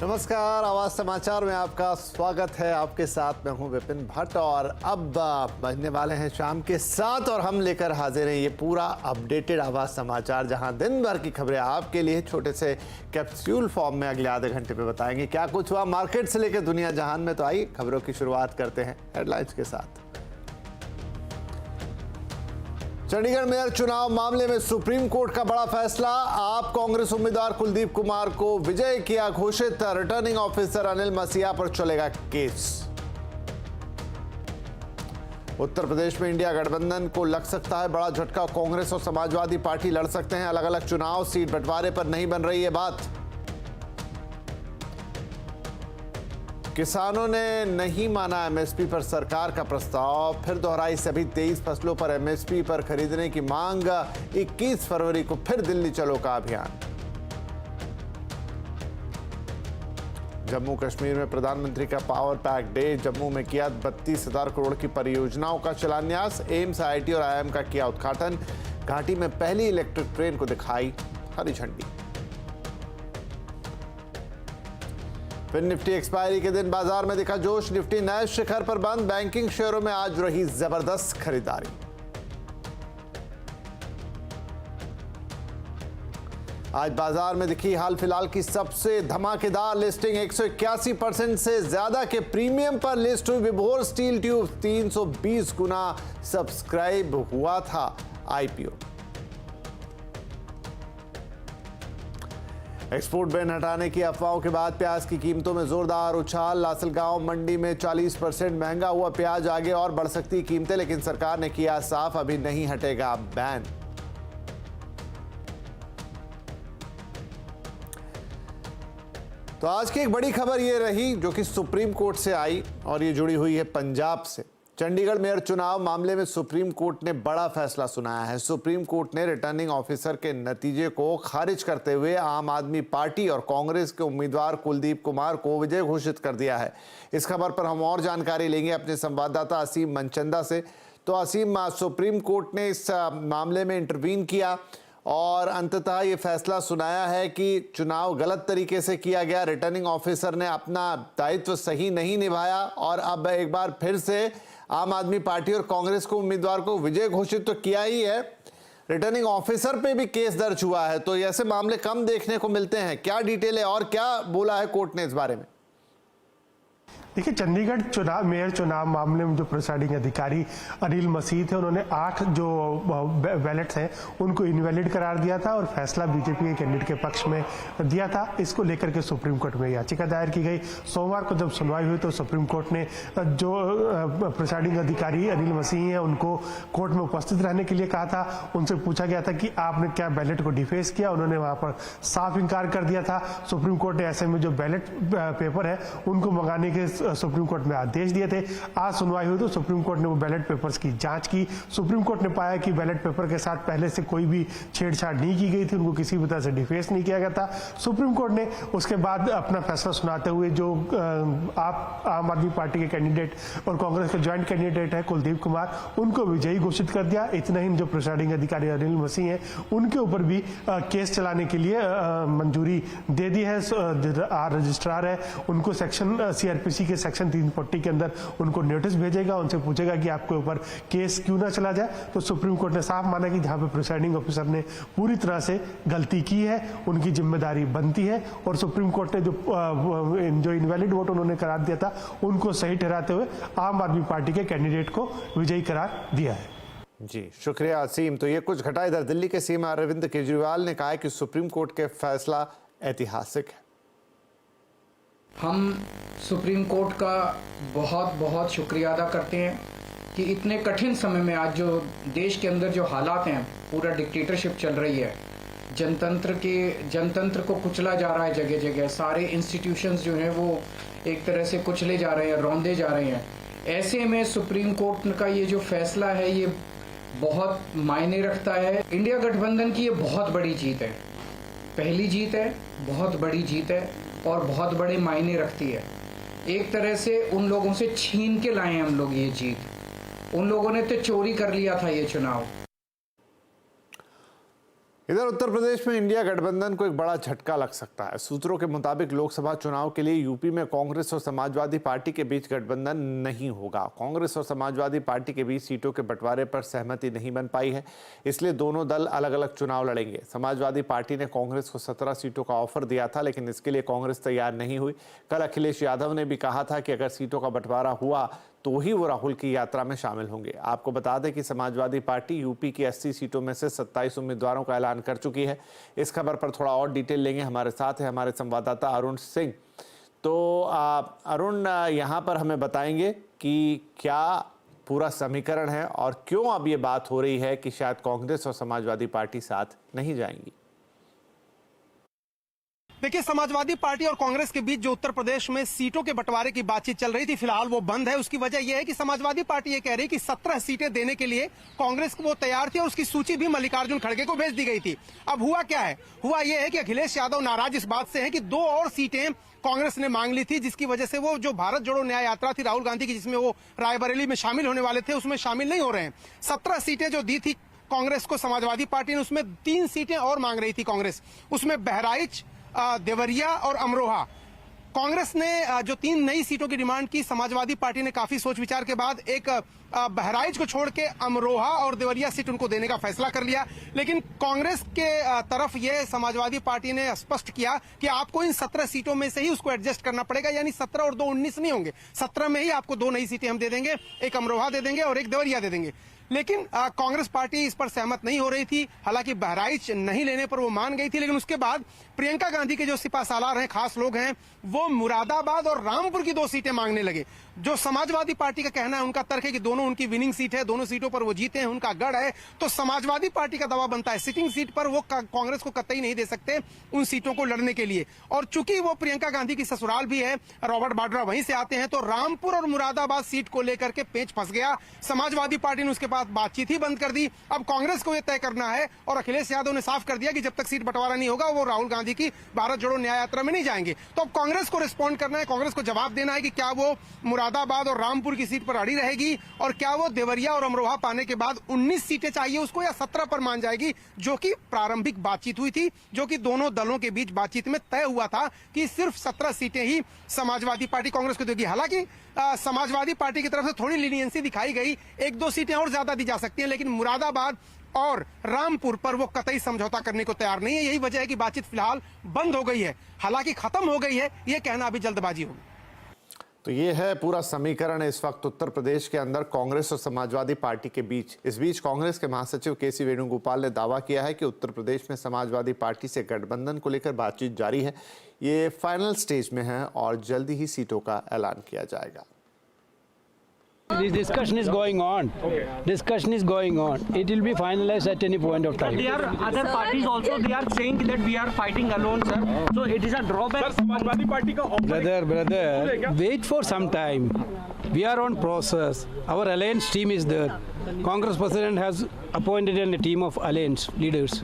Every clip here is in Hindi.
नमस्कार, आवाज समाचार में आपका स्वागत है। आपके साथ मैं हूं विपिन भट्ट और अब बजने वाले हैं शाम के 7 और हम लेकर हाजिर हैं ये पूरा अपडेटेड आवाज समाचार, जहां दिन भर की खबरें आपके लिए छोटे से कैप्सूल फॉर्म में अगले आधे घंटे में बताएंगे। क्या कुछ हुआ मार्केट से लेकर दुनिया जहान में, तो आइए खबरों की शुरुआत करते हैं हेडलाइंस के साथ। चंडीगढ़ मेयर चुनाव मामले में सुप्रीम कोर्ट का बड़ा फैसला। आप कांग्रेस उम्मीदवार कुलदीप कुमार को विजय किया घोषित। रिटर्निंग ऑफिसर अनिल मसीहा पर चलेगा केस। उत्तर प्रदेश में इंडिया गठबंधन को लग सकता है बड़ा झटका। कांग्रेस और समाजवादी पार्टी लड़ सकते हैं अलग अलग चुनाव। सीट बंटवारे पर नहीं बन रही है बात। किसानों ने नहीं माना एमएसपी पर सरकार का प्रस्ताव, फिर दोहराई सभी 23 फसलों पर एमएसपी पर खरीदने की मांग। 21 फरवरी को फिर दिल्ली चलो का अभियान। जम्मू कश्मीर में प्रधानमंत्री का पावर पैक डे। जम्मू में किया 32,000 करोड़ की परियोजनाओं का शिलान्यास। एम्स, आईआईटी और आईआईएम का किया उद्घाटन। घाटी में पहली इलेक्ट्रिक ट्रेन को दिखाई हरी झंडी। फिर निफ्टी एक्सपायरी के दिन बाजार में दिखा जोश। निफ्टी नए शिखर पर बंद। बैंकिंग शेयरों में आज रही जबरदस्त खरीदारी। आज बाजार में दिखी हाल फिलहाल की सबसे धमाकेदार लिस्टिंग। 181% से ज्यादा के प्रीमियम पर लिस्ट हुई विभोर स्टील ट्यूब। 320 गुना सब्सक्राइब हुआ था आईपीओ। एक्सपोर्ट बैन हटाने की अफवाहों के बाद प्याज की कीमतों में जोरदार उछाल। लासलगांव मंडी में 40% महंगा हुआ प्याज। आगे और बढ़ सकती कीमतें, लेकिन सरकार ने किया साफ अभी नहीं हटेगा बैन। तो आज की एक बड़ी खबर ये रही जो कि सुप्रीम कोर्ट से आई और ये जुड़ी हुई है पंजाब से। चंडीगढ़ मेयर चुनाव मामले में सुप्रीम कोर्ट ने बड़ा फैसला सुनाया है। सुप्रीम कोर्ट ने रिटर्निंग ऑफिसर के नतीजे को खारिज करते हुए आम आदमी पार्टी और कांग्रेस के उम्मीदवार कुलदीप कुमार को विजय घोषित कर दिया है। इस खबर पर हम और जानकारी लेंगे अपने संवाददाता असीम मनचंदा से। तो असीम, सुप्रीम कोर्ट ने इस मामले में इंटरवीन किया और अंततः ये फैसला सुनाया है कि चुनाव गलत तरीके से किया गया। रिटर्निंग ऑफिसर ने अपना दायित्व सही नहीं निभाया और अब एक बार फिर से आम आदमी पार्टी और कांग्रेस को उम्मीदवार को विजय घोषित तो किया ही है, रिटर्निंग ऑफिसर पे भी केस दर्ज हुआ है। तो ऐसे मामले कम देखने को मिलते हैं। क्या डिटेल है और क्या बोला है कोर्ट ने इस बारे में? देखिए, चंडीगढ़ मेयर चुनाव मामले में जो प्रिसाइडिंग अधिकारी अनिल मसीह थे, उन्होंने 8 जो बैलेट्स हैं उनको इनवैलिड करार दिया था और फैसला बीजेपी के कैंडिडेट के पक्ष में दिया था। इसको लेकर के सुप्रीम कोर्ट में याचिका दायर की गई। सोमवार को जब सुनवाई हुई तो सुप्रीम कोर्ट ने जो प्रिसाइडिंग अधिकारी अनिल मसीह हैं उनको कोर्ट में उपस्थित रहने के लिए कहा था। उनसे पूछा गया था कि आपने क्या बैलेट को डिफेस किया। उन्होंने वहां पर साफ इनकार कर दिया था। सुप्रीम कोर्ट ने ऐसे में जो बैलेट पेपर है उनको मंगाने के सुप्रीम कोर्ट में आदेश दिए थे। आज सुनवाई हुई तो सुप्रीम कोर्ट ने वो बैलेट पेपर्स की जांच की। सुप्रीम कोर्ट ने पाया कि बैलेट पेपर के साथ पहले से कोई भी छेड़छाड़ नहीं की गई थी, उनको किसी भी तरह से डिफेस नहीं किया गया था। सुप्रीम कोर्ट ने उसके बाद अपना फैसला सुनाते हुए जो आम आदमी पार्टी के कैंडिडेट और कांग्रेस के ज्वाइंट कैंडिडेट है कुलदीप कुमार, उनको विजयी घोषित कर दिया। इतना ही जो प्रिसाइडिंग अधिकारी अनिल मसीह हैं उनके ऊपर भी केस चलाने के लिए मंजूरी दे दी है। रजिस्ट्रार है उनको सेक्शन सीआरपीसी के सेक्शन 340 के अंदर उनको नोटिस भेजेगा, उनसे पूछेगा कि आपके ऊपर केस क्यों ना चला जाए। तो सुप्रीम कोर्ट ने साफ माना कि जहां पे प्रिसाइडिंग ऑफिसर ने पूरी तरह से गलती की है उनकी जिम्मेदारी बनती है और सुप्रीम कोर्ट ने जो इनवैलिड वोट उन्होंने करार दिया था उनको सही ठहराते हुए आम आदमी पार्टी के कैंडिडेट को विजयी करार दिया है। जी शुक्रिया असीम। तो ये कुछ घटा। इधर दिल्ली के सीएम अरविंद केजरीवाल ने कहा है कि सुप्रीम कोर्ट के फैसला ऐतिहासिक है। हम सुप्रीम कोर्ट का बहुत बहुत शुक्रिया अदा करते हैं कि इतने कठिन समय में आज जो देश के अंदर जो हालात हैं, पूरा डिक्टेटरशिप चल रही है, जनतंत्र को कुचला जा रहा है जगह जगह, सारे इंस्टीट्यूशंस जो हैं वो एक तरह से कुचले जा रहे हैं, रौंदे जा रहे हैं। ऐसे में सुप्रीम कोर्ट का ये जो फैसला है ये बहुत मायने रखता है। इंडिया गठबंधन की ये बहुत बड़ी जीत है, पहली जीत है, बहुत बड़ी जीत है और बहुत बड़े मायने रखती है। एक तरह से उन लोगों से छीन के लाए हम लोग ये जीत। उन लोगों ने तो चोरी कर लिया था ये चुनाव। इधर उत्तर प्रदेश में इंडिया गठबंधन को एक बड़ा झटका लग सकता है। सूत्रों के मुताबिक लोकसभा चुनाव के लिए यूपी में कांग्रेस और समाजवादी पार्टी के बीच गठबंधन नहीं होगा। कांग्रेस और समाजवादी पार्टी के बीच सीटों के बंटवारे पर सहमति नहीं बन पाई है, इसलिए दोनों दल अलग अलग चुनाव लड़ेंगे। समाजवादी पार्टी ने कांग्रेस को 17 सीटों का ऑफर दिया था, लेकिन इसके लिए कांग्रेस तैयार नहीं हुई। कल अखिलेश यादव ने भी कहा था कि अगर सीटों का बंटवारा हुआ तो ही वो राहुल की यात्रा में शामिल होंगे। आपको बता दें कि समाजवादी पार्टी यूपी की 80 सीटों में से 27 उम्मीदवारों का ऐलान कर चुकी है। इस खबर पर थोड़ा और डिटेल लेंगे, हमारे साथ है हमारे संवाददाता अरुण सिंह। तो अरुण, यहाँ पर हमें बताएंगे कि क्या पूरा समीकरण है और क्यों अब ये बात हो रही है कि शायद कांग्रेस और समाजवादी पार्टी साथ नहीं जाएंगी। देखिए, समाजवादी पार्टी और कांग्रेस के बीच जो उत्तर प्रदेश में सीटों के बंटवारे की बातचीत चल रही थी, फिलहाल वो बंद है। उसकी वजह यह है कि समाजवादी पार्टी ये कह रही है कि 17 सीटें देने के लिए कांग्रेस को वो तैयार थी और उसकी सूची भी मल्लिकार्जुन खड़गे को भेज दी गई थी। अब हुआ क्या है? हुआ यह है कि अखिलेश यादव नाराज इस बात से है कि 2 और सीटें कांग्रेस ने मांग ली थी, जिसकी वजह से वो जो भारत जोड़ो न्याय यात्रा थी राहुल गांधी की, जिसमें वो रायबरेली में शामिल होने वाले थे, उसमें शामिल नहीं हो रहे हैं। 17 सीटें जो दी थी कांग्रेस को समाजवादी पार्टी ने, उसमें 3 सीटें और मांग रही थी कांग्रेस। उसमें बहराइच, देवरिया और अमरोहा। कांग्रेस ने जो 3 नई सीटों की डिमांड की, समाजवादी पार्टी ने काफी सोच विचार के बाद एक बहराइच को छोड़ के अमरोहा और देवरिया सीट उनको देने का फैसला कर लिया। लेकिन कांग्रेस के तरफ ये समाजवादी पार्टी ने स्पष्ट किया कि आपको इन 17 सीटों में से ही उसको एडजस्ट करना पड़ेगा, यानी 17 और 2 19 नहीं होंगे। 17 में ही आपको 2 नई सीटें हम दे देंगे, एक अमरोहा दे देंगे और एक देवरिया दे देंगे। लेकिन कांग्रेस पार्टी इस पर सहमत नहीं हो रही थी। हालांकि बहराइच नहीं लेने पर वो मान गई थी, लेकिन उसके बाद प्रियंका गांधी के जो सिपासालार हैं, खास लोग हैं, वो मुरादाबाद और रामपुर की 2 सीटें मांगने लगे। जो समाजवादी पार्टी का कहना है, उनका तर्क है कि दोनों उनकी विनिंग सीट है, दोनों सीटों पर वो जीते हैं, उनका गढ़ है। तो समाजवादी पार्टी का दबाव बनता है, सिटिंग सीट पर वो कांग्रेस को कतई नहीं दे सकते उन सीटों को लड़ने के लिए। और चूंकि वो प्रियंका गांधी की ससुराल भी है, रॉबर्ट वाड्रा वहीं से आते हैं, तो रामपुर और मुरादाबाद सीट को लेकर के पेच फंस गया। समाजवादी पार्टी ने उसके बाद बातचीत ही बंद कर दी। अब कांग्रेस को यह तय करना है और अखिलेश यादव ने साफ कर दिया कि जब तक सीट बंटवारा नहीं होगा वो राहुल गांधी की भारत जोड़ो न्याय यात्रा में नहीं जाएंगे। तो अब कांग्रेस को रिस्पॉन्ड करना है, कांग्रेस को जवाब देना है कि क्या वो मुरादाबाद और रामपुर की सीट पर अड़ी रहेगी और क्या वो देवरिया और अमरोहा पाने के बाद 19 सीटें चाहिए उसको, या 17 पर मान जाएगी, जो कि प्रारंभिक बातचीत हुई थी, जो कि दोनों दलों के बीच बातचीत में तय हुआ था कि सिर्फ 17 सीटें ही समाजवादी पार्टी कांग्रेस को देगी। हालांकि समाजवादी पार्टी की तरफ से थोड़ी लीनियंसी दिखाई गई, 1-2 सीटें और ज्यादा दी जा सकती हैं, लेकिन मुरादाबाद और रामपुर पर वो कतई समझौता करने को तैयार नहीं है। यही वजह है कि बातचीत फिलहाल बंद हो गई है। हालांकि खत्म हो गई है, ये कहना अभी जल्दबाजी होगी। तो ये है पूरा समीकरण इस वक्त उत्तर प्रदेश के अंदर कांग्रेस और समाजवादी पार्टी के बीच। इस बीच कांग्रेस के महासचिव केसी वेणुगोपाल ने दावा किया है कि उत्तर प्रदेश में समाजवादी पार्टी से गठबंधन को लेकर बातचीत जारी है, ये फाइनल स्टेज में है और जल्दी ही सीटों का ऐलान किया जाएगा। This discussion is going on. Okay. Discussion is going on. It will be finalized at any point of time. There are other parties also. They are saying that we are fighting alone, sir. So it is a drawback. Sir, Samajwadi party का Brother, wait for some time. We are on process. Our alliance team is there. Congress president has appointed a team of alliance leaders.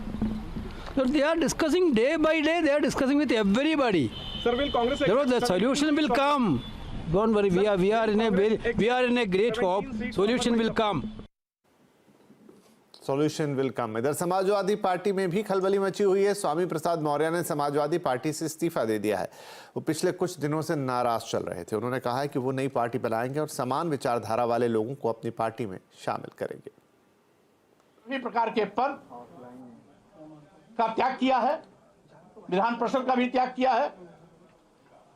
So they are discussing day by day. They are discussing with everybody. Sir, will Congress? The solution will come. Don't worry, we are in a great hope. Solution will come. Solution will come. इधर समाजवादी पार्टी में भी खलबली मची हुई है। स्वामी प्रसाद मौर्य ने समाजवादी पार्टी से इस्तीफा दे दिया है। वो पिछले कुछ दिनों से नाराज चल रहे थे। उन्होंने कहा है कि वो नई पार्टी बनाएंगे और समान विचारधारा वाले लोगों को अपनी पार्टी में शामिल करेंगे। सभी प्रकार के पद का त्याग किया है, विधान परिषद का भी त्याग किया है।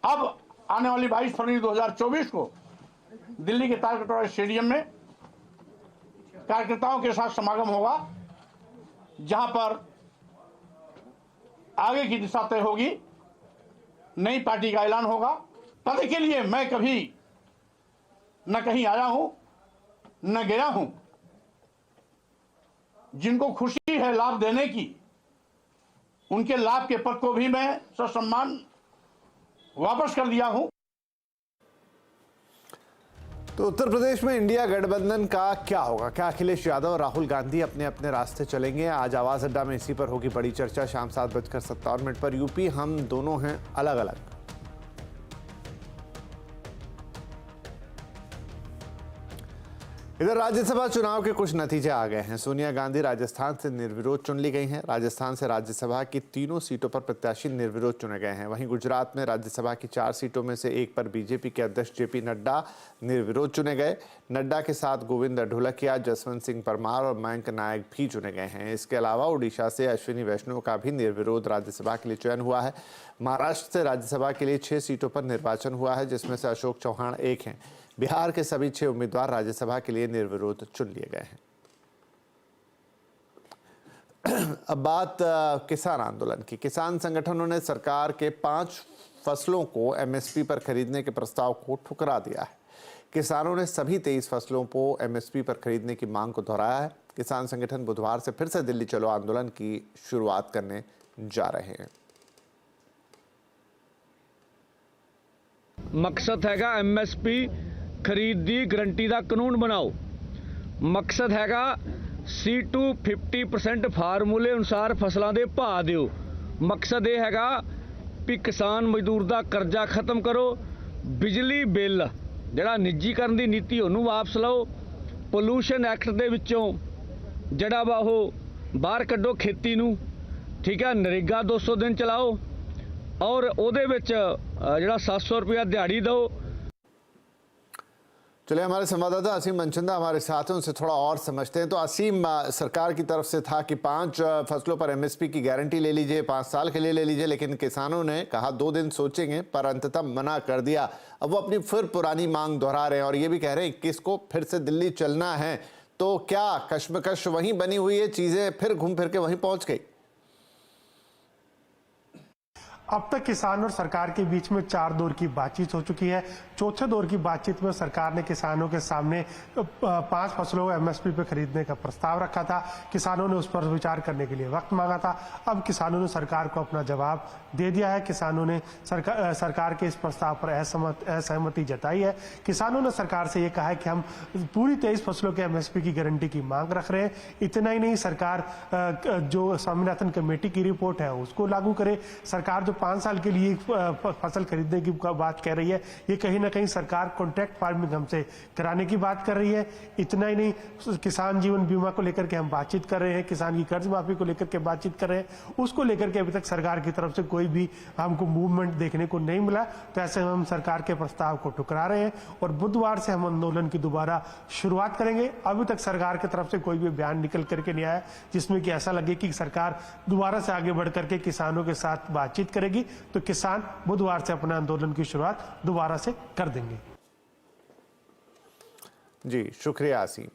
अब आने वाली 22 फरवरी 2024 को दिल्ली के तालकटोरा स्टेडियम में कार्यकर्ताओं के साथ समागम होगा, जहां पर आगे की दिशा तय होगी, नई पार्टी का ऐलान होगा। पद के लिए मैं कभी न कहीं आया हूं न गया हूं। जिनको खुशी है लाभ देने की, उनके लाभ के पद को भी मैं ससम्मान वापस कर दिया हूं। तो उत्तर प्रदेश में इंडिया गठबंधन का क्या होगा? क्या अखिलेश यादव और राहुल गांधी अपने अपने रास्ते चलेंगे? आज आवाज अड्डा में इसी पर होगी बड़ी चर्चा। शाम 7:57 पर यूपी हम दोनों हैं अलग अलग। इधर राज्यसभा चुनाव के कुछ नतीजे आ गए हैं। सोनिया गांधी राजस्थान से निर्विरोध चुन ली गई हैं। राजस्थान से राज्यसभा की तीनों सीटों पर प्रत्याशी निर्विरोध चुने गए हैं। वहीं गुजरात में राज्यसभा की 4 सीटों में से एक पर बीजेपी के अध्यक्ष जेपी नड्डा निर्विरोध चुने गए। नड्डा के साथ गोविंद ढोलकिया, जसवंत सिंह परमार और मयंक नायक भी चुने गए हैं। इसके अलावा उड़ीसा से अश्विनी वैष्णव का भी निर्विरोध राज्यसभा के लिए चयन हुआ है। महाराष्ट्र से राज्यसभा के लिए 6 सीटों पर निर्वाचन हुआ है, जिसमें से अशोक चौहान एक हैं। बिहार के सभी 6 उम्मीदवार राज्यसभा के लिए निर्विरोध चुन लिए गए हैं। अब बात किसान आंदोलन की। किसान संगठनों ने सरकार के 5 फसलों को एमएसपी पर खरीदने के प्रस्ताव को ठुकरा दिया है। किसानों ने सभी 23 फसलों को एमएसपी पर खरीदने की मांग को दोहराया है। किसान संगठन बुधवार से फिर से दिल्ली चलो आंदोलन की शुरुआत करने जा रहे हैं। मकसद हैगा एमएसपी खरीद दी गारंटी का कानून बनाओ। मकसद हैगा C2 50% फार्मूले अनुसार फसलों के भाव दिओ। मकसद ये हैगा भी किसान मजदूर का कर्जा खत्म करो। बिजली बिल जिहड़ा निजीकरण की नीति उन्होंने वापस लो। पोल्यूशन एक्ट दे विचों जिहड़ा वा ओह बाहर कड्डो खेती नूं, ठीक है। नरेगा 200 दिन चलाओ और उहदे विच जिहड़ा 700 रुपया दिहाड़ी दो। चलिए, हमारे संवाददाता असीम मनचंदा हमारे साथ हैं, उनसे थोड़ा और समझते हैं। तो असीम, सरकार की तरफ से था कि 5 फसलों पर एमएसपी की गारंटी ले लीजिए, 5 साल के लिए ले लीजिए, लेकिन किसानों ने कहा 2 दिन सोचेंगे, पर अंततः मना कर दिया। अब वो अपनी फिर पुरानी मांग दोहरा रहे हैं और ये भी कह रहे हैं 21 को फिर से दिल्ली चलना है। तो क्या कश्मकश वहीं बनी हुई है, चीजें फिर घूम फिर के वहीं पहुंच गई? अब तक किसान और सरकार के बीच में 4 दौर की बातचीत हो चुकी है। चौथे दौर की बातचीत में सरकार ने किसानों के सामने 5 फसलों को एमएसपी पे खरीदने का प्रस्ताव रखा था। किसानों ने उस पर विचार करने के लिए वक्त मांगा था। अब किसानों ने सरकार को अपना जवाब दे दिया है। किसानों ने सरकार के इस प्रस्ताव पर असहमति जताई है। किसानों ने सरकार से ये कहा है कि हम पूरी 23 फसलों के एमएसपी की गारंटी की मांग रख रहे हैं। इतना ही नहीं, सरकार जो स्वामीनाथन कमेटी की रिपोर्ट है उसको लागू करे। सरकार जो 5 साल के लिए फसल खरीदने की बात कह रही है, ये कहीं ना कहीं सरकार कॉन्ट्रैक्ट फार्मिंग हमसे कराने की बात कर रही है। इतना ही नहीं, किसान जीवन बीमा को लेकर के हम बातचीत कर रहे हैं, किसान की कर्ज माफी को लेकर के बातचीत कर रहे हैं। उसको लेकर के अभी तक सरकार की तरफ से कोई भी हमको मूवमेंट देखने को नहीं मिला। तो ऐसे हम सरकार के प्रस्ताव को ठुकरा रहे हैं और बुधवार से हम आंदोलन की दोबारा शुरुआत करेंगे। अभी तक सरकार की तरफ से कोई भी बयान निकल करके नहीं आया जिसमें कि ऐसा लगे कि सरकार दोबारा से आगे बढ़ करके किसानों के साथ बातचीत करेगी। तो किसान बुधवार से अपने आंदोलन की शुरुआत दोबारा से कर देंगे। जी, शुक्रिया आसीम।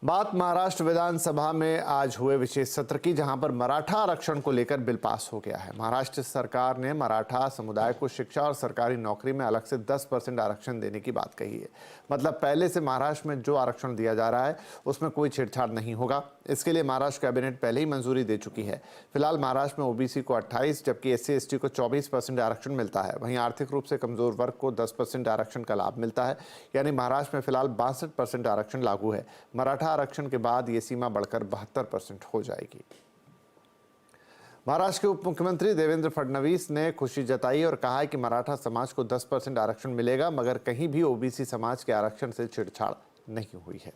बात महाराष्ट्र विधानसभा में आज हुए विशेष सत्र की, जहां पर मराठा आरक्षण को लेकर बिल पास हो गया है। महाराष्ट्र सरकार ने मराठा समुदाय को शिक्षा और सरकारी नौकरी में अलग से 10% आरक्षण देने की बात कही है। मतलब पहले से महाराष्ट्र में जो आरक्षण दिया जा रहा है उसमें कोई छेड़छाड़ नहीं होगा। इसके लिए महाराष्ट्र कैबिनेट पहले ही मंजूरी दे चुकी है। फिलहाल महाराष्ट्र में ओबीसी को 28 जबकि SC/ST को 24% आरक्षण मिलता है। वहीं आर्थिक रूप से कमजोर वर्ग को 10% आरक्षण का लाभ मिलता है। यानी महाराष्ट्र में फिलहाल 62% आरक्षण लागू है। मराठा आरक्षण के बाद ये सीमा बढ़कर 72% हो जाएगी। महाराष्ट्र के उप मुख्यमंत्री देवेंद्र फडणवीस ने खुशी जताई और कहा है कि मराठा समाज को 10% आरक्षण मिलेगा, मगर कहीं भी ओबीसी समाज के आरक्षण से छेड़छाड़ नहीं हुई है।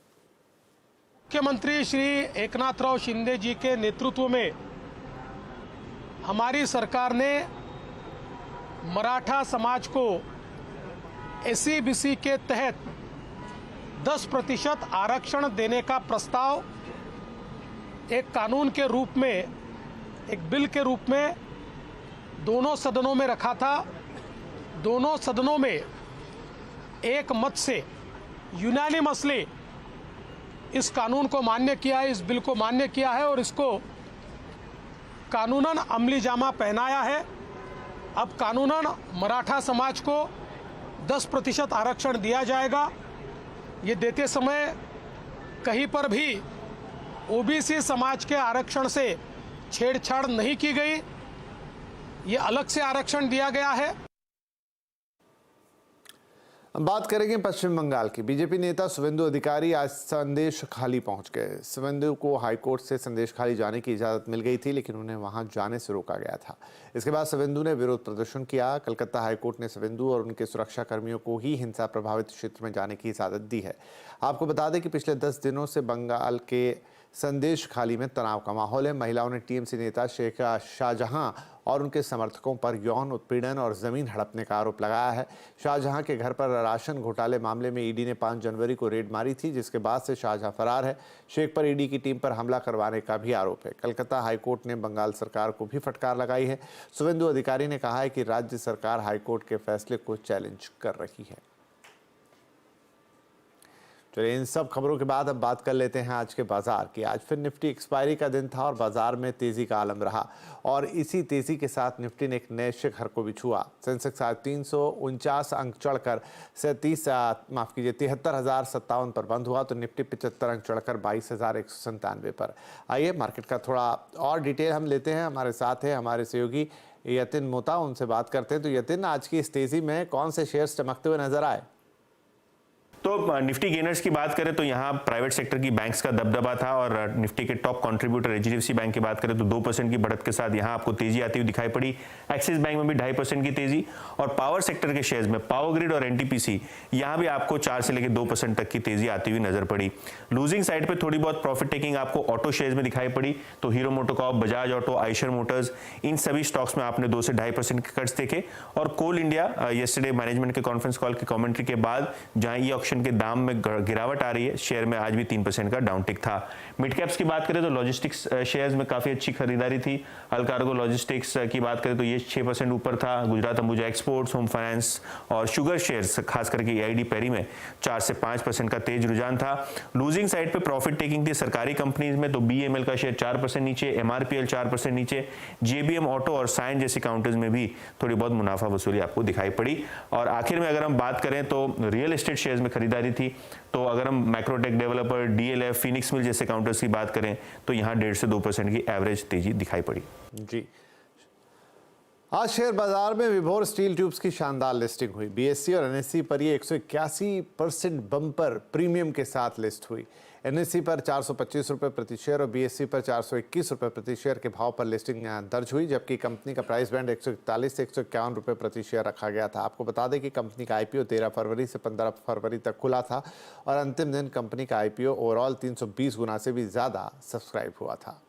मुख्यमंत्री श्री एकनाथराव शिंदे जी के नेतृत्व में हमारी सरकार ने मराठा समाज को SC/BC के तहत 10% आरक्षण देने का प्रस्ताव एक कानून के रूप में, एक बिल के रूप में दोनों सदनों में रखा था। दोनों सदनों में एक मत से यूनानिमसली इस कानून को मान्य किया है, इस बिल को मान्य किया है और इसको कानूनन अमली जामा पहनाया है। अब कानूनन मराठा समाज को 10% आरक्षण दिया जाएगा। ये देते समय कहीं पर भी ओबीसी समाज के आरक्षण से छेड़छाड़ नहीं की गई, ये अलग से आरक्षण दिया गया है। बात करेंगे पश्चिम बंगाल की। बीजेपी नेता शुवेंदु अधिकारी आज संदेश खाली पहुंच गए। शुवेंदु को हाईकोर्ट से संदेश खाली जाने की इजाजत मिल गई थी, लेकिन उन्हें वहां जाने से रोका गया था। इसके बाद शुवेंदु ने विरोध प्रदर्शन किया। कलकत्ता हाईकोर्ट ने शुवेंदु और उनके सुरक्षा कर्मियों को ही हिंसा प्रभावित क्षेत्र में जाने की इजाजत दी है। आपको बता दें कि पिछले 10 दिनों से बंगाल के संदेश खाली में तनाव का माहौल है। महिलाओं ने टीएमसी नेता शेख शाहजहां और उनके समर्थकों पर यौन उत्पीड़न और जमीन हड़पने का आरोप लगाया है। शाहजहां के घर पर राशन घोटाले मामले में ईडी ने 5 जनवरी को रेड मारी थी, जिसके बाद से शाहजहां फरार है। शेख पर ईडी की टीम पर हमला करवाने का भी आरोप है। कलकत्ता हाईकोर्ट ने बंगाल सरकार को भी फटकार लगाई है। शुवेंदु अधिकारी ने कहा है कि राज्य सरकार हाईकोर्ट के फैसले को चैलेंज कर रही है। चलिए, इन सब खबरों के बाद अब बात कर लेते हैं आज के बाजार की। आज फिर निफ्टी एक्सपायरी का दिन था और बाजार में तेजी का आलम रहा और इसी तेजी के साथ निफ्टी ने एक नए शिखर को भी छुआ। सेंसेक्स आज 349 अंक चढ़कर 73,057 पर बंद हुआ, तो निफ्टी 75 अंक चढ़कर 22,197 पर। आइए मार्केट का थोड़ा और डिटेल हम लेते हैं। हमारे साथ है हमारे सहयोगी यतिन मोता, उनसे बात करते हैं। तो यतिन, आज की इस तेजी में कौन से शेयर्स चमकते हुए नजर आए? तो निफ्टी गेनर्स की बात करें तो यहाँ प्राइवेट सेक्टर की बैंक्स का दबदबा था और निफ्टी के टॉप कंट्रीब्यूटर एचडीएफसी बैंक की बात करें तो 2% की बढ़त के साथ यहाँ आपको तेजी आती हुई दिखाई पड़ी। एक्सिस बैंक में भी 2.5% की तेजी और पावर सेक्टर के शेयर्स में पावर ग्रिड और एनटीपीसी यहाँ भी आपको 4 से लेकर 2% तक की तेजी आती हुई नजर पड़ी। लूजिंग साइड पर थोड़ी बहुत प्रॉफिट टेकिंग आपको ऑटो शेयर्स में दिखाई पड़ी, तो हीरो मोटोकॉर्प, बजाज ऑटो, आइशर मोटर्स, इन सभी स्टॉक्स में आपने 2 से 2.5% के कट्स देखे। और कोल इंडिया येस्टरडे मैनेजमेंट के कॉन्फ्रेंस कॉल की कमेंट्री के बाद जहां ई ऑक्शन के दाम में गिरावट आ रही है, शेयर में आज भी 3% का डाउन टिक था। मिड कैप्स की बात करें तो लॉजिस्टिक्स शेयर्स में काफी अच्छी खरीदारी थी। अल्कार्गो लॉजिस्टिक्स की बात करें तो ये 6% ऊपर था। Gujarat Ambuja exports, home finance और शुगर शेयर्स खास करके एआईडी पेरी में 4 से 5% का तेज रुझान था। लूजिंग साइड पे प्रॉफिट टेकिंग थी सरकारी कंपनीज में, तो बीएमएल का शेयर 4% नीचे, एमआरपीएल 4% नीचे, जेबीएम ऑटो और साइन जैसी काउंटर्स में भी थोड़ी बहुत मुनाफा वसूली आपको दिखाई पड़ी। और आखिर में अगर हम बात करें तो रियल एस्टेट शेयर्स में खरीदारी थी, तो अगर हम मैक्रोटेक डेवलपर, डीएलएफ, फिनिक्स मिल जैसे काउंटर्स की बात करें तो यहां 1.5 से 2% की एवरेज तेजी दिखाई पड़ी। जी, आज शेयर बाजार में विभोर स्टील ट्यूब्स की शानदार लिस्टिंग हुई। बीएससी और एनएससी पर ये 181% बम्पर प्रीमियम के साथ लिस्ट हुई। एनएससी पर 425 रुपये प्रति शेयर और बीएससी पर 421 रुपये प्रति शेयर के भाव पर लिस्टिंग दर्ज हुई, जबकि कंपनी का प्राइस बैंड 141 से 151 रुपये प्रति शेयर रखा गया था। आपको बता दें कि कंपनी का आईपीओ 13 फरवरी से 15 फरवरी तक खुला था और अंतिम दिन कंपनी का आईपीओ ओवरऑल 320 गुना से भी ज़्यादा सब्सक्राइब हुआ था।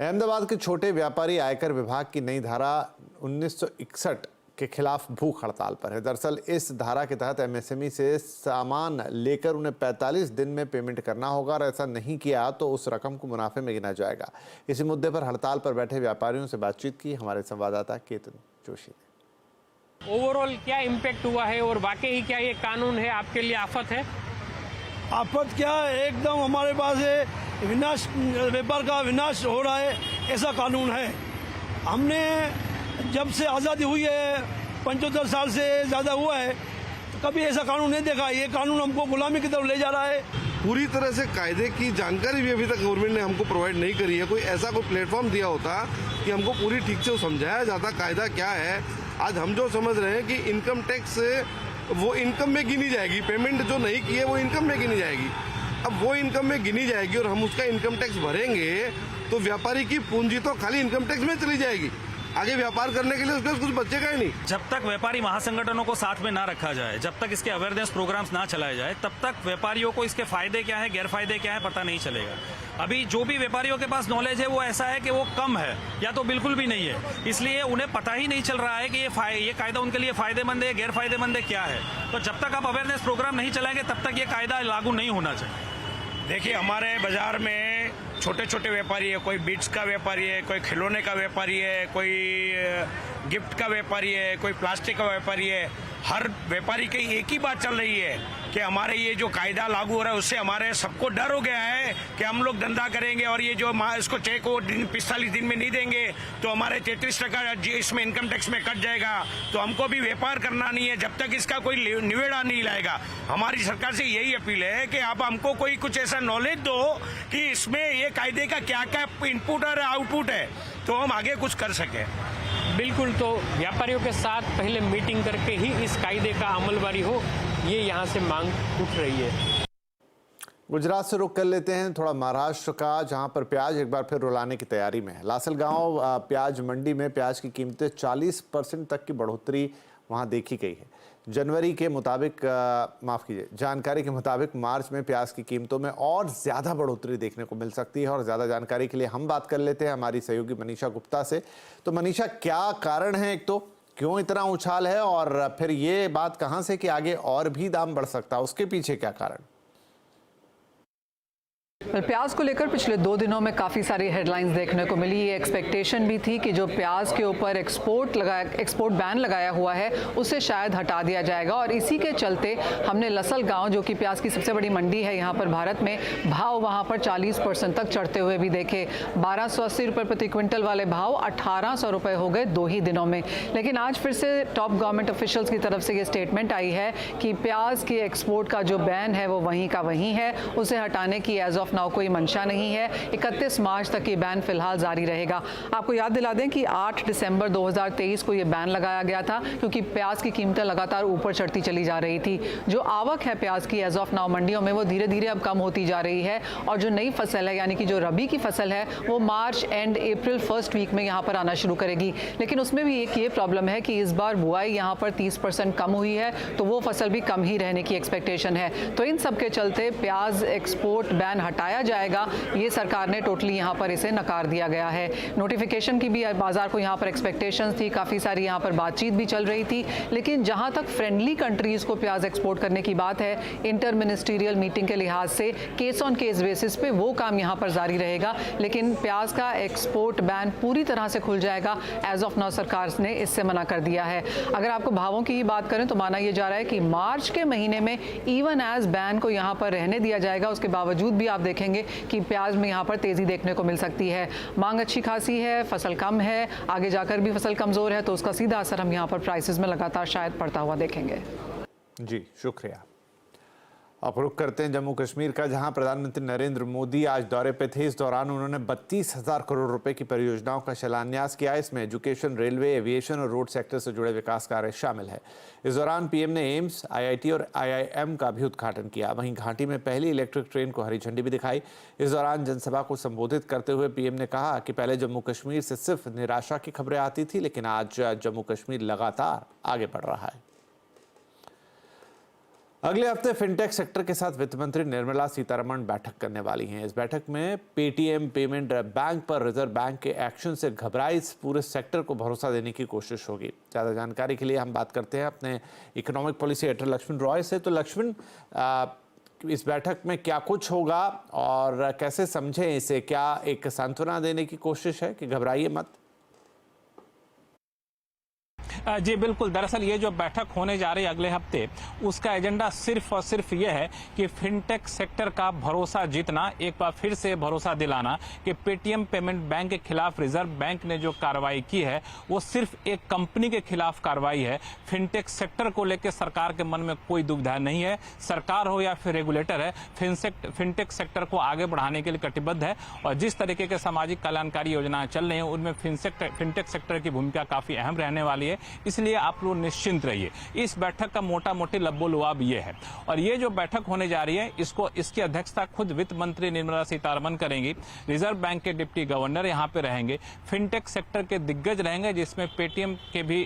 अहमदाबाद के छोटे व्यापारी आयकर विभाग की नई धारा 1961 के खिलाफ भूख हड़ताल पर है। दरअसल इस धारा के तहत एमएसएमई से सामान लेकर उन्हें 45 दिन में पेमेंट करना होगा और ऐसा नहीं किया तो उस रकम को मुनाफे में गिना जाएगा। इसी मुद्दे पर हड़ताल पर बैठे व्यापारियों से बातचीत की हमारे संवाददाता केतन जोशी ने। ओवरऑल क्या इम्पैक्ट हुआ है और वाकई क्या ये कानून है आपके लिए आफत है? आफत क्या है, एकदम हमारे पास है विनाश, व्यापार का विनाश हो रहा है, ऐसा कानून है। हमने जब से आज़ादी हुई है 75 साल से ज़्यादा हुआ है, तो कभी ऐसा कानून नहीं देखा। ये कानून हमको गुलामी की तरफ ले जा रहा है। पूरी तरह से कायदे की जानकारी भी अभी तक गवर्नमेंट ने हमको प्रोवाइड नहीं करी है। कोई ऐसा कोई प्लेटफॉर्म दिया होता कि हमको पूरी ठीक से समझाया जाता कायदा क्या है। आज हम जो समझ रहे हैं कि इनकम टैक्स वो इनकम में गिनी जाएगी, पेमेंट जो नहीं की है वो इनकम में गिनी जाएगी। अब वो इनकम में गिनी जाएगी और हम उसका इनकम टैक्स भरेंगे तो व्यापारी की पूंजी तो खाली इनकम टैक्स में चली जाएगी, आगे व्यापार करने के लिए उसके कुछ बचेगा ही नहीं। जब तक व्यापारी महासंगठनों को साथ में ना रखा जाए, जब तक इसके अवेयरनेस प्रोग्राम्स ना चलाए जाए, तब तक व्यापारियों को इसके फायदे क्या है, गैरफायदे क्या है, पता नहीं चलेगा। अभी जो भी व्यापारियों के पास नॉलेज है वो ऐसा है कि वो कम है या तो बिल्कुल भी नहीं है, इसलिए उन्हें पता ही नहीं चल रहा है कि ये कायदा उनके लिए फायदेमंद है, गैरफायदेमंद है क्या है। तो जब तक आप अवेयरनेस प्रोग्राम नहीं चलाएंगे तब तक ये कायदा लागू नहीं होना चाहिए। देखिए, हमारे बाजार में छोटे छोटे व्यापारी है, कोई बीट्स का व्यापारी है, कोई खिलौने का व्यापारी है, कोई गिफ्ट का व्यापारी है, कोई प्लास्टिक का व्यापारी है। हर व्यापारी की एक ही बात चल रही है कि हमारे ये जो कायदा लागू हो रहा है उससे हमारे सबको डर हो गया है कि हम लोग धंधा करेंगे और ये जो इसको चेक वो 45 दिन में नहीं देंगे तो हमारे 33% इसमें इनकम टैक्स में कट जाएगा। तो हमको भी व्यापार करना नहीं है जब तक इसका कोई निवेड़ा नहीं लाएगा। हमारी सरकार से यही अपील है कि आप हमको कोई कुछ ऐसा नॉलेज दो कि इसमें ये कायदे का क्या क्या इनपुट और आउटपुट है तो हम आगे कुछ कर सकें। बिल्कुल, तो व्यापारियों के साथ पहले मीटिंग करके ही इस कायदे का अमलवारी हो, ये यहाँ से मांग उठ रही है। गुजरात से रुख कर लेते हैं थोड़ा महाराष्ट्र का, जहां पर प्याज एक बार फिर रुलाने की तैयारी में है। लासलगांव प्याज मंडी में प्याज की कीमतें 40% तक की बढ़ोतरी वहां देखी गई है। जनवरी के मुताबिक जानकारी के मुताबिक मार्च में प्याज की कीमतों में और ज़्यादा बढ़ोतरी देखने को मिल सकती है। और ज़्यादा जानकारी के लिए हम बात कर लेते हैं हमारी सहयोगी मनीषा गुप्ता से। तो मनीषा, क्या कारण है, एक तो क्यों इतना उछाल है, और फिर ये बात कहाँ से कि आगे और भी दाम बढ़ सकता है, उसके पीछे क्या कारण? प्याज को लेकर पिछले 2 दिनों में काफ़ी सारी हेडलाइंस देखने को मिली। ये एक्सपेक्टेशन भी थी कि जो प्याज के ऊपर एक्सपोर्ट बैन लगाया हुआ है उसे शायद हटा दिया जाएगा, और इसी के चलते हमने लसलगांव, जो कि प्याज की सबसे बड़ी मंडी है यहाँ पर भारत में, भाव वहाँ पर 40% तक चढ़ते हुए भी देखे। 1280 रुपये प्रति क्विंटल वाले भाव 1800 रुपये हो गए 2 ही दिनों में। लेकिन आज फिर से टॉप गवर्नमेंट ऑफिशियल्स की तरफ से ये स्टेटमेंट आई है कि प्याज की एक्सपोर्ट का जो बैन है वो वहीं का वहीं है, उसे हटाने की एज ऑफ नाउ कोई मंशा नहीं है। 31 मार्च तक ये बैन फिलहाल जारी रहेगा। आपको याद दिला दें कि 8 दिसंबर 2023 को ये बैन लगाया गया था, क्योंकि प्याज की कीमतें लगातार ऊपर चढ़ती चली जा रही थी। जो आवक है प्याज की एज ऑफ नाउ मंडियों में, वो धीरे धीरे अब कम होती जा रही है, और जो नई फसल है यानी कि जो रबी की फसल है वो मार्च एंड अप्रैल फर्स्ट वीक में यहाँ पर आना शुरू करेगी। लेकिन उसमें भी एक ये प्रॉब्लम है कि इस बार बुआई यहाँ पर 30% कम हुई है, तो वो फसल भी कम ही रहने की एक्सपेक्टेशन है। तो इन सब के चलते प्याज एक्सपोर्ट बैन हटाया जाएगा, ये सरकार ने टोटली यहाँ पर इसे नकार दिया गया है। नोटिफिकेशन की भी बाजार को यहाँ पर एक्सपेक्टेशंस थी, काफ़ी सारी यहाँ पर बातचीत भी चल रही थी। लेकिन जहाँ तक फ्रेंडली कंट्रीज़ को प्याज एक्सपोर्ट करने की बात है, इंटर मिनिस्ट्रियल मीटिंग के लिहाज से केस ऑन केस बेसिस पे वो काम यहाँ पर जारी रहेगा। लेकिन प्याज का एक्सपोर्ट बैन पूरी तरह से खुल जाएगा, एज ऑफ नाउ सरकार ने इससे मना कर दिया है। अगर आपको भावों की ही बात करें तो माना यह जा रहा है कि मार्च के महीने में इवन एज बैन को यहाँ पर रहने दिया जाएगा, उसके बावजूद भी आप देखेंगे कि प्याज में यहाँ पर तेजी देखने को मिल सकती है। मांग अच्छी खासी है, फसल कम है, आगे जाकर भी फसल कमजोर है, तो उसका सीधा असर हम यहाँ पर प्राइसेस में लगातार शायद पड़ता हुआ देखेंगे। जी शुक्रिया। अब रुख करते हैं जम्मू कश्मीर का, जहां प्रधानमंत्री नरेंद्र मोदी आज दौरे पे थे। इस दौरान उन्होंने 32,000 करोड़ रुपए की परियोजनाओं का शिलान्यास किया। इसमें एजुकेशन, रेलवे, एविएशन और रोड सेक्टर से जुड़े विकास कार्य शामिल है। इस दौरान पीएम ने एम्स, आईआईटी और आईआईएम का भी उद्घाटन किया। वहीं घाटी में पहली इलेक्ट्रिक ट्रेन को हरी झंडी भी दिखाई। इस दौरान जनसभा को संबोधित करते हुए पीएम ने कहा कि पहले जम्मू कश्मीर से सिर्फ निराशा की खबरें आती थी, लेकिन आज जम्मू कश्मीर लगातार आगे बढ़ रहा है। अगले हफ्ते फिनटेक सेक्टर के साथ वित्त मंत्री निर्मला सीतारमण बैठक करने वाली हैं। इस बैठक में पेटीएम पेमेंट बैंक पर रिजर्व बैंक के एक्शन से घबराए इस पूरे सेक्टर को भरोसा देने की कोशिश होगी। ज़्यादा जानकारी के लिए हम बात करते हैं अपने economic policy editor Lakshman Roy से। तो लक्ष्मण, इस बैठक में क्या कुछ होगा और कैसे समझें इसे? क्या एक सांत्वना देने की कोशिश है कि घबराइए मत? जी बिल्कुल, दरअसल ये जो बैठक होने जा रही है अगले हफ्ते, उसका एजेंडा सिर्फ और सिर्फ ये है कि फिनटेक सेक्टर का भरोसा जीतना, एक बार फिर से भरोसा दिलाना कि पेटीएम पेमेंट बैंक के खिलाफ रिजर्व बैंक ने जो कार्रवाई की है वो सिर्फ एक कंपनी के खिलाफ कार्रवाई है। फिनटेक सेक्टर को लेकर सरकार के मन में कोई दुविधा नहीं है। सरकार हो या फिर रेगुलेटर है, फिनटेक सेक्टर को आगे बढ़ाने के लिए कटिबद्ध है, और जिस तरीके के सामाजिक कल्याणकारी योजनाएं चल रही हैं उनमें फिनटेक सेक्टर की भूमिका काफी अहम रहने वाली है। इसलिए आप लोग निश्चिंत रहिए। इस बैठक का मोटा मोटी लब्बो लुआब ये है, और ये जो बैठक होने जा रही है इसकी अध्यक्षता खुद वित्त मंत्री निर्मला सीतारमण करेंगी। रिजर्व बैंक के डिप्टी गवर्नर यहाँ पे रहेंगे, फिनटेक सेक्टर के दिग्गज रहेंगे, जिसमें पेटीएम के भी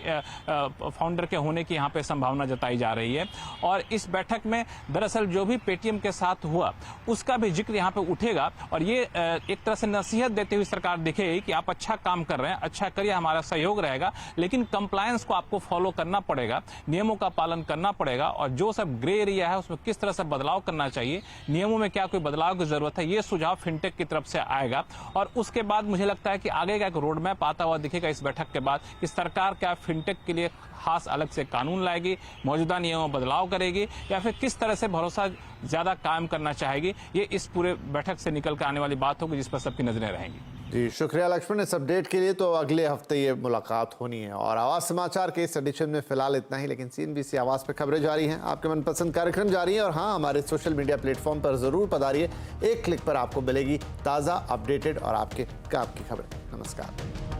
फाउंडर के होने की यहाँ पे संभावना जताई जा रही है। और इस बैठक में दरअसल जो भी पेटीएम के साथ हुआ उसका भी जिक्र यहाँ पे उठेगा, और ये एक तरह से नसीहत देते हुए सरकार दिखेगी कि आप अच्छा काम कर रहे हैं, अच्छा करिए, हमारा सहयोग रहेगा, लेकिन कंप्लायंस को आपको फॉलो करना पड़ेगा, नियमों का पालन करना पड़ेगा, और जो सब ग्रे एरिया है उसमें किस तरह से बदलाव करना चाहिए, नियमों में क्या कोई बदलाव की जरूरत है, ये सुझाव फिनटेक की तरफ से आएगा। और उसके बाद मुझे लगता है कि आगे का एक रोड मैप आता हुआ दिखेगा इस बैठक के बाद, कि सरकार क्या फिनटेक के लिए खास अलग से कानून लाएगी, मौजूदा नियमों में बदलाव करेगी, या फिर किस तरह से भरोसा ज्यादा कायम करना चाहेगी। ये इस पूरे बैठक से निकल कर आने वाली बात होगी, जिस पर सबकी नजरें रहेंगी। जी शुक्रिया लक्ष्मण इस अपडेट के लिए। तो अगले हफ्ते ये मुलाकात होनी है। और आवाज समाचार के इस एडिशन में फिलहाल इतना ही, लेकिन सीएनबीसी आवाज पे खबरें जारी हैं, आपके मनपसंद कार्यक्रम जारी है। और हाँ, हमारे सोशल मीडिया प्लेटफॉर्म पर जरूर पधारिए, एक क्लिक पर आपको मिलेगी ताज़ा, अपडेटेड और आपके काम की खबरें। नमस्कार।